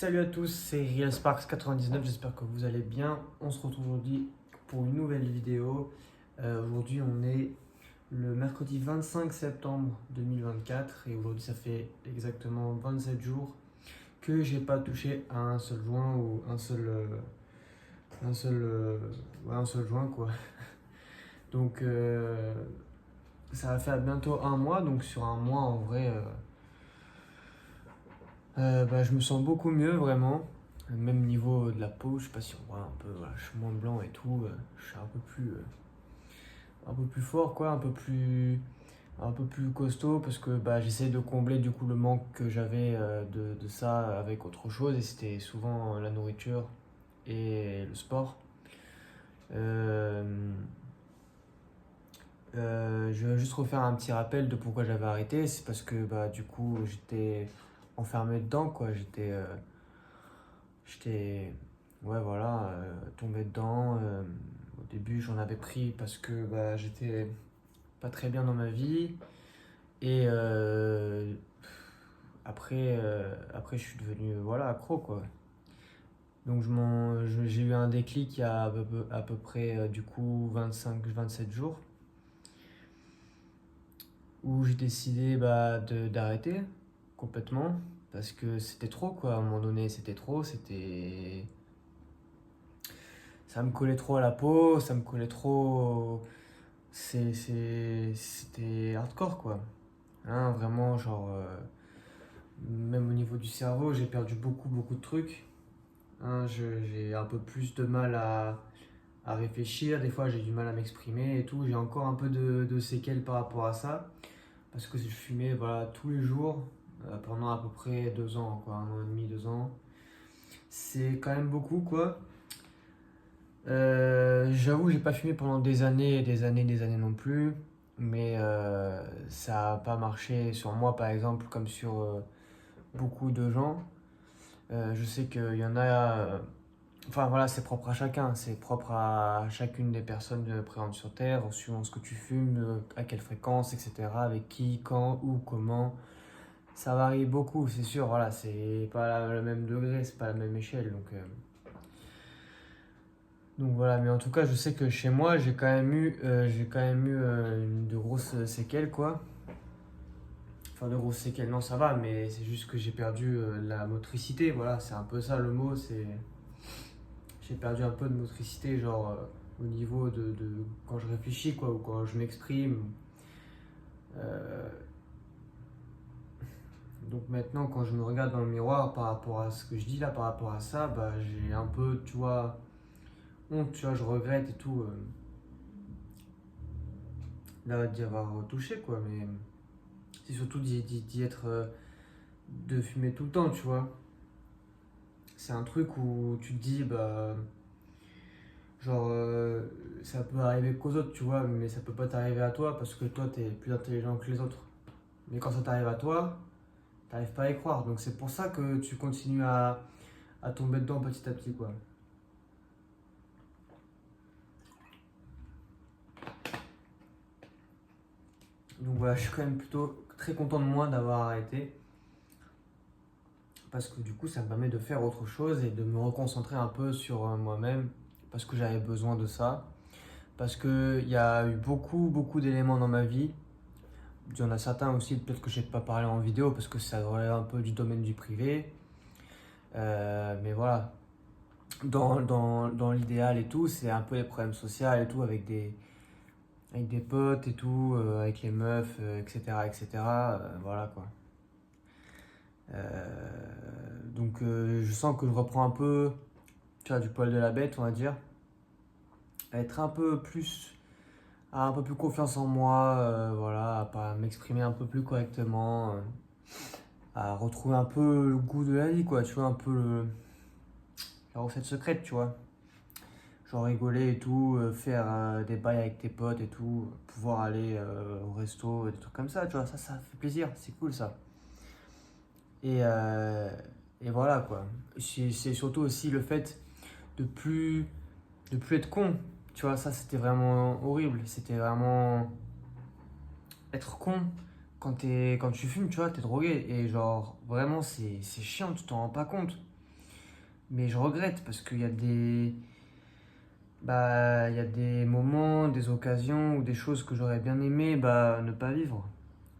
Salut à tous, c'est Real Sparks 99, j'espère que vous allez bien. On se retrouve aujourd'hui pour une nouvelle vidéo. Aujourd'hui on est le mercredi 25 septembre 2024 et aujourd'hui ça fait exactement 27 jours que j'ai pas touché à un seul joint ou un seul joint quoi. Donc ça va faire bientôt un mois, donc sur un mois en vrai je me sens beaucoup mieux vraiment. Même niveau de la peau, je sais pas si on voit un peu, voilà, je suis moins blanc et tout, je suis un peu plus fort quoi, un peu plus costaud parce que j'essaie de combler du coup le manque que j'avais de ça avec autre chose et c'était souvent la nourriture et le sport. Euh, je vais juste refaire un petit rappel de pourquoi j'avais arrêté, c'est parce que du coup j'étais enfermé dedans quoi, j'étais ouais voilà tombé dedans. Au début j'en avais pris parce que j'étais pas très bien dans ma vie et après je suis devenu voilà accro quoi. Donc j'ai eu un déclic il y a à peu près du coup 25-27 jours où j'ai décidé d'arrêter complètement parce que c'était trop quoi. À un moment donné c'était trop, ça me collait trop à la peau, ça me collait trop. C'était hardcore quoi. Hein, vraiment, genre, même au niveau du cerveau, j'ai perdu beaucoup de trucs. Hein, j'ai un peu plus de mal à réfléchir. Des fois, j'ai du mal à m'exprimer et tout. J'ai encore un peu de séquelles par rapport à ça. Parce que je fumais voilà, tous les jours pendant à peu près 2 ans, quoi, 1 an et demi, 2 ans. C'est quand même beaucoup quoi. J'avoue, j'ai pas fumé pendant des années, des années non plus, mais ça n'a pas marché sur moi par exemple, comme sur beaucoup de gens. Je sais qu'il y en a, enfin voilà, c'est propre à chacun, c'est propre à chacune des personnes présentes sur Terre, suivant ce que tu fumes, à quelle fréquence, etc., avec qui, quand, où, comment. Ça varie beaucoup, c'est sûr, voilà, c'est pas le même degré, c'est pas la même échelle, donc voilà, mais en tout cas, je sais que chez moi, de grosses séquelles, quoi. Enfin, de grosses séquelles, non, ça va, mais c'est juste que j'ai perdu la motricité, voilà, c'est un peu ça le mot, c'est. J'ai perdu un peu de motricité, genre au niveau de quand je réfléchis, quoi, ou quand je m'exprime. Euh, donc maintenant, quand je me regarde dans le miroir par rapport à ce que je dis là, par rapport à ça, j'ai un peu, tu vois, honte, tu vois, je regrette et tout. Là, d'y avoir touché, quoi, mais. C'est surtout d'y être, de fumer tout le temps, tu vois. C'est un truc où tu te dis, genre, ça peut arriver qu'aux autres, tu vois, mais ça peut pas t'arriver à toi parce que toi, t'es plus intelligent que les autres. Mais quand ça t'arrive à toi, t'arrives pas à y croire. Donc c'est pour ça que tu continues à tomber dedans petit à petit, quoi. Donc voilà, je suis quand même plutôt très content de moi d'avoir arrêté. Parce que du coup, ça me permet de faire autre chose et de me reconcentrer un peu sur moi-même. Parce que j'avais besoin de ça. Parce qu'il y a eu beaucoup d'éléments dans ma vie. Il y en a certains aussi, peut-être que je n'ai pas parlé en vidéo parce que ça relève un peu du domaine du privé. Mais voilà, dans l'idéal et tout, c'est un peu les problèmes sociaux et tout, avec des potes et tout, avec les meufs, etc. etc. Voilà quoi. Je sens que je reprends un peu, tu vois, du poil de la bête, on va dire. À être un peu plus confiance en moi, voilà, à pas m'exprimer un peu plus correctement, à retrouver un peu le goût de la vie, quoi, tu vois, un peu la recette secrète, tu vois. Genre rigoler et tout, faire des bails avec tes potes et tout, pouvoir aller au resto, des trucs comme ça, tu vois, ça fait plaisir, c'est cool ça. Et, euh, et voilà, quoi. C'est surtout aussi le fait de plus, de plus être con, tu vois, ça c'était vraiment horrible, c'était vraiment être con quand tu fumes, tu vois, t'es drogué. Et genre, vraiment, c'est chiant, tu t'en rends pas compte. Mais je regrette parce qu'il y a il y a des moments, des occasions ou des choses que j'aurais bien aimé ne pas vivre,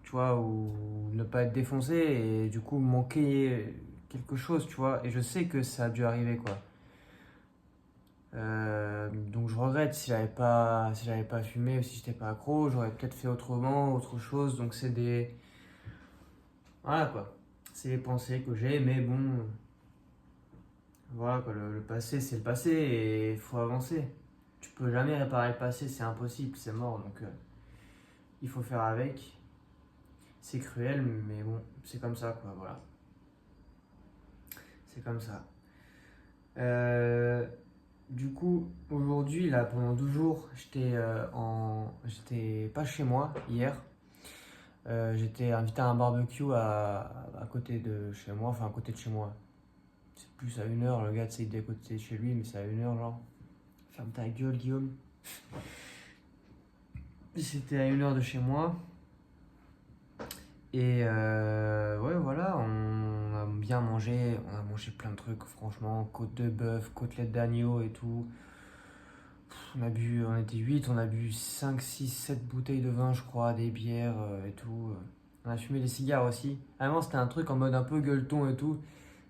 tu vois, ou ne pas être défoncé et du coup manquer quelque chose, tu vois. Et je sais que ça a dû arriver, quoi. Donc je regrette si j'avais pas fumé ou si j'étais pas accro, j'aurais peut-être fait autrement, autre chose. Donc c'est des, voilà quoi, c'est les pensées que j'ai, mais bon, voilà quoi, le passé c'est le passé et il faut avancer. Tu peux jamais réparer le passé, c'est impossible, c'est mort. Donc il faut faire avec. C'est cruel, mais bon, c'est comme ça quoi, voilà. C'est comme ça. Euh, du coup, aujourd'hui, là, pendant 12 jours, j'étais pas chez moi hier. J'étais invité à un barbecue à côté de chez moi, enfin à côté de chez moi. C'est plus à 1 heure, le gars, tu sais, il est à côté de chez lui, mais c'est à 1 heure, genre. Ferme ta gueule, Guillaume. C'était à 1 heure de chez moi. Et ouais, voilà, on a bien mangé, on a mangé plein de trucs, franchement, côte de bœuf, côtelette d'agneau et tout. On était 8, on a bu 5, 6, 7 bouteilles de vin, je crois, des bières et tout. On a fumé des cigares aussi. Vraiment, c'était un truc en mode un peu gueuleton et tout.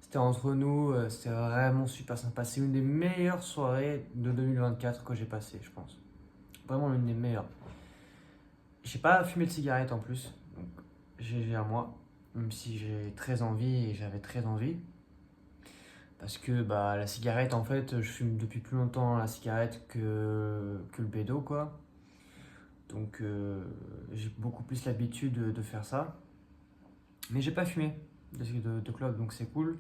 C'était entre nous, c'était vraiment super sympa. C'est une des meilleures soirées de 2024 que j'ai passées, je pense. Vraiment l'une des meilleures. J'ai pas fumé de cigarette en plus, donc GG à moi. Même si j'ai très envie et j'avais très envie. Parce que bah, la cigarette, en fait, je fume depuis plus longtemps la cigarette que le bédo, quoi. Donc j'ai beaucoup plus l'habitude de faire ça. Mais j'ai pas fumé de clope, donc c'est cool.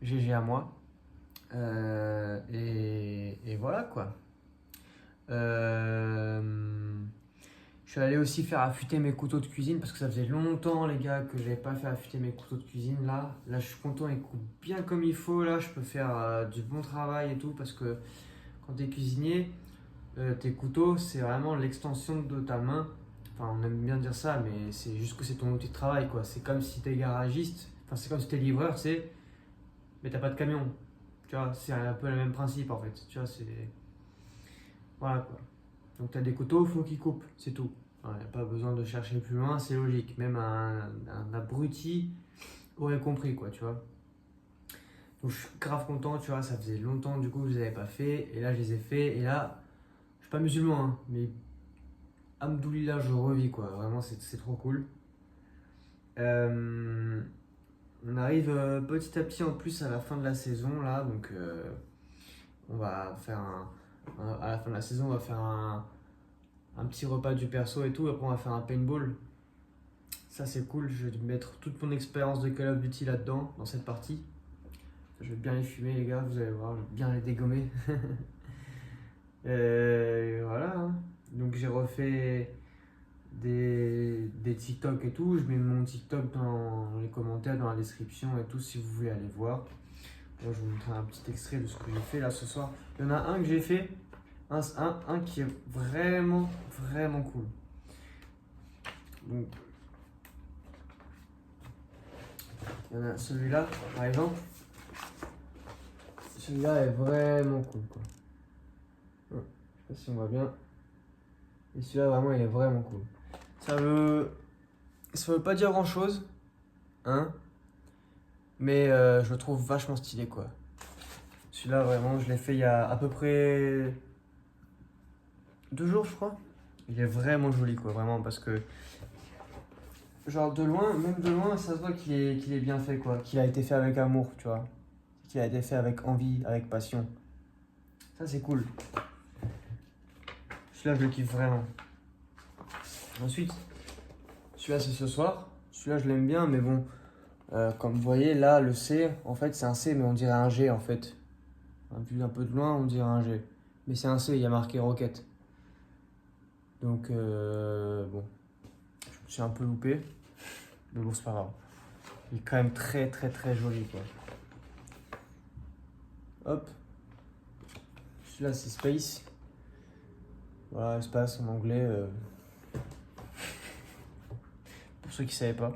GG à moi. Et voilà quoi. Euh, je suis allé aussi faire affûter mes couteaux de cuisine parce que ça faisait longtemps, les gars, que j'avais pas fait affûter mes couteaux de cuisine. Là, je suis content, ils coupent bien comme il faut. Là, je peux faire du bon travail et tout parce que quand tu es cuisinier, tes couteaux, c'est vraiment l'extension de ta main. Enfin, on aime bien dire ça, mais c'est juste que c'est ton outil de travail, quoi. C'est comme si t'es garagiste, enfin, c'est comme si t'es livreur, c'est, mais t'as pas de camion. Tu vois, c'est un peu le même principe, en fait. Tu vois, c'est. Voilà, quoi. Donc, t'as des couteaux, faut qu'ils coupent, c'est tout. Il n'y a pas besoin de chercher plus loin, c'est logique. Même un abruti aurait compris, quoi, tu vois. Donc, je suis grave content, tu vois, ça faisait longtemps, du coup, que je les avais pas fait. Et là, je les ai fait. Et là, je suis pas musulman, hein, mais Hamdoulilah, je revis quoi, vraiment c'est trop cool. Euh, on arrive petit à petit en plus à la fin de la saison là, donc on va faire à la fin de la saison, on va faire un petit repas du perso et tout, après on va faire un paintball. Ça c'est cool, je vais mettre toute mon expérience de Call of Duty là-dedans, dans cette partie. Je vais bien les fumer les gars, vous allez voir, je vais bien les dégommer. Voilà, hein. Donc j'ai refait des TikTok et tout. Je mets mon TikTok dans les commentaires, dans la description et tout si vous voulez aller voir. Moi, je vous montrer un petit extrait de ce que j'ai fait là ce soir. Il y en a un que j'ai fait, un qui est vraiment, vraiment cool. Donc, il y en a celui-là, par exemple. Celui-là est vraiment cool, quoi. Je sais pas si on voit bien. Et celui-là, vraiment, il est vraiment cool. Ça veut pas dire grand-chose, hein. Mais je le trouve vachement stylé quoi. Celui-là vraiment je l'ai fait il y a à peu près 2 jours je crois. Il est vraiment joli quoi, vraiment parce que genre de loin, même de loin ça se voit qu'il est bien fait quoi. Qu'il a été fait avec amour tu vois. Qu'il a été fait avec envie, avec passion. Ça c'est cool. Celui-là je le kiffe vraiment. Ensuite, celui-là c'est ce soir. Celui-là je l'aime bien mais bon. Comme vous voyez là le C en fait c'est un C mais on dirait un G en fait. Vu un peu de loin, on dirait un G. Mais c'est un C, il y a marqué Rocket. Donc, bon, je me suis un peu loupé. Mais bon, c'est pas grave. Il est quand même très, très, très joli, quoi. Hop. Celui-là, c'est Space. Voilà, espace en anglais. Pour ceux qui ne savaient pas.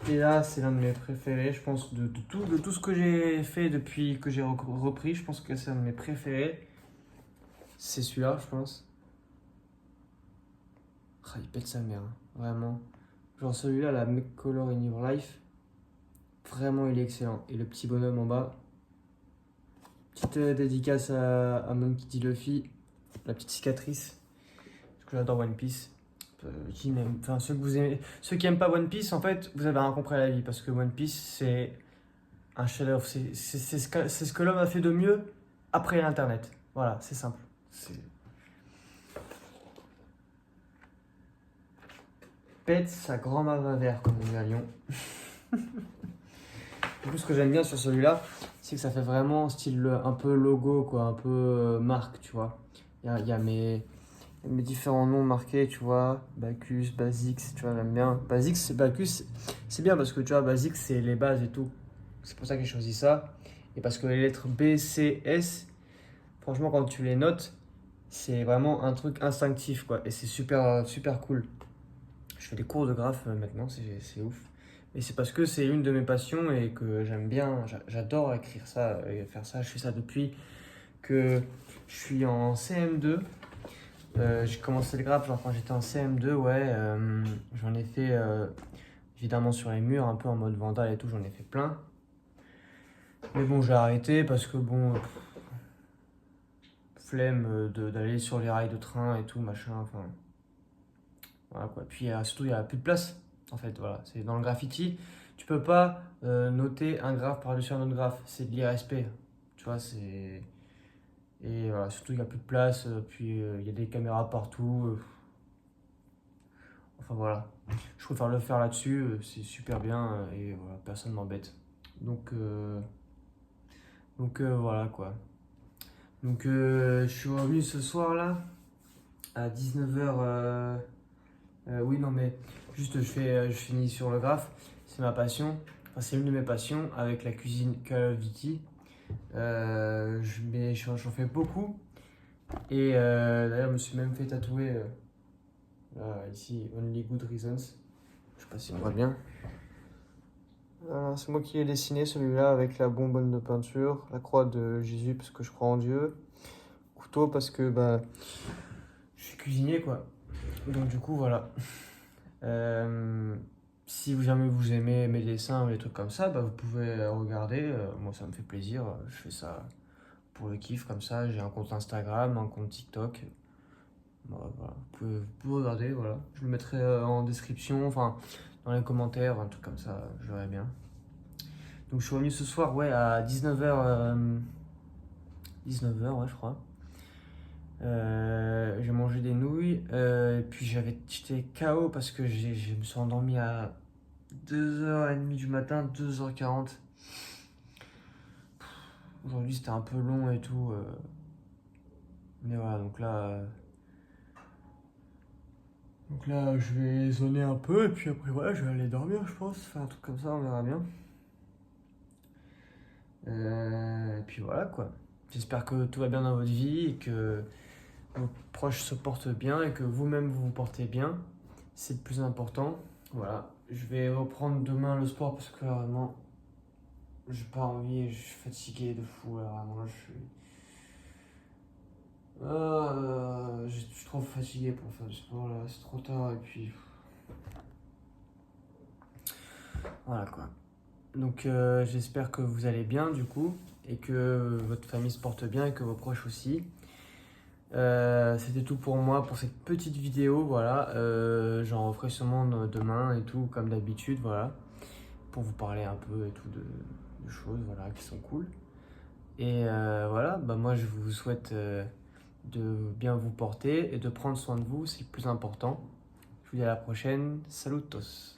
Et là, c'est l'un de mes préférés, je pense, de tout ce que j'ai fait depuis que j'ai repris. Je pense que c'est un de mes préférés. C'est celui-là, je pense. Ah, il pète sa mère, hein, vraiment. Genre celui-là, la Make Color in Your Life, vraiment, il est excellent. Et le petit bonhomme en bas. Petite dédicace à Monkey D. Luffy, la petite cicatrice. Parce que j'adore One Piece. Qui n'aime, enfin, ceux que vous aimez, ceux qui aiment pas One Piece, en fait, vous avez rien compris à la vie. Parce que One Piece, c'est un chef-d'œuvre. C'est ce que l'homme a fait de mieux après l'Internet. Voilà, c'est simple. Pète sa grand-mère va vert, comme on dit à Lyon. Du coup, ce que j'aime bien sur celui-là, c'est que ça fait vraiment style un peu logo, quoi, un peu marque, tu vois. Il y a mes différents noms marqués, tu vois. Bacchus, Basix, tu vois, j'aime bien. Basix, Bacchus, c'est bien parce que tu vois, Basix, c'est les bases et tout. C'est pour ça que j'ai choisi ça. Et parce que les lettres B, C, S, franchement, quand tu les notes, c'est vraiment un truc instinctif, quoi. Et c'est super, super cool. Je fais des cours de graphe maintenant, c'est ouf. Et c'est parce que c'est une de mes passions et que j'aime bien, j'adore écrire ça et faire ça. Je fais ça depuis que je suis en CM2. J'ai commencé le graphe genre quand j'étais en CM2, ouais. J'en ai fait évidemment sur les murs, un peu en mode vandale et tout, j'en ai fait plein. Mais bon, j'ai arrêté parce que bon, flemme d'aller sur les rails de train et tout, machin, enfin. Voilà quoi. Puis surtout, il n'y a plus de place. En fait, voilà. C'est dans le graffiti. Tu peux pas noter un graphe par-dessus un autre graphe. C'est de l'IRSP. Tu vois, c'est. Et voilà, surtout, il n'y a plus de place. Puis il y a des caméras partout. Enfin voilà. Je préfère le faire là-dessus. C'est super bien. Et voilà, personne m'embête. Donc, voilà quoi. Donc je suis revenu ce soir là à 19h. Oui, non, mais juste je finis sur le graphe. C'est ma passion. Enfin, c'est une de mes passions avec la cuisine Call of Duty. J'en fais beaucoup. Et d'ailleurs, je me suis même fait tatouer là, ici, Only Good Reasons. Je sais pas si on voit bien. C'est moi qui ai dessiné celui-là avec la bonbonne de peinture, la croix de Jésus parce que je crois en Dieu, couteau parce que bah, je suis cuisinier quoi. Donc du coup voilà. Si jamais vous aimez mes dessins ou des trucs comme ça, bah, vous pouvez regarder. Moi, ça me fait plaisir. Je fais ça pour le kiff comme ça. J'ai un compte Instagram, un compte TikTok. Voilà. Vous pouvez regarder. Voilà. Je le mettrai en description, enfin dans les commentaires, un truc comme ça. Je verrai bien. Donc, je suis revenu ce soir, ouais, à 19h. 19h, ouais, je crois. J'ai mangé des nouilles. Et puis, j'étais KO parce que je me suis endormi à 2h30 du matin, 2h40. Aujourd'hui c'était un peu long et tout. Mais voilà, donc là je vais zoner un peu et puis après voilà, je vais aller dormir je pense. Faire un truc comme ça, on verra bien. Et puis voilà quoi. J'espère que tout va bien dans votre vie et que vos proches se portent bien et que vous-même vous vous portez bien. C'est le plus important. Voilà. Je vais reprendre demain le sport parce que vraiment j'ai pas envie et je suis fatigué de fou là, vraiment je suis. Je suis trop fatigué pour faire du sport là, c'est trop tard et puis voilà quoi. Donc j'espère que vous allez bien du coup et que votre famille se porte bien et que vos proches aussi. C'était tout pour moi pour cette petite vidéo, voilà. J'en referai sûrement demain et tout comme d'habitude, voilà, pour vous parler un peu et tout de choses, voilà, qui sont cool. Et voilà, bah moi je vous souhaite de bien vous porter et de prendre soin de vous, c'est le plus important. Je vous dis à la prochaine. Salutos!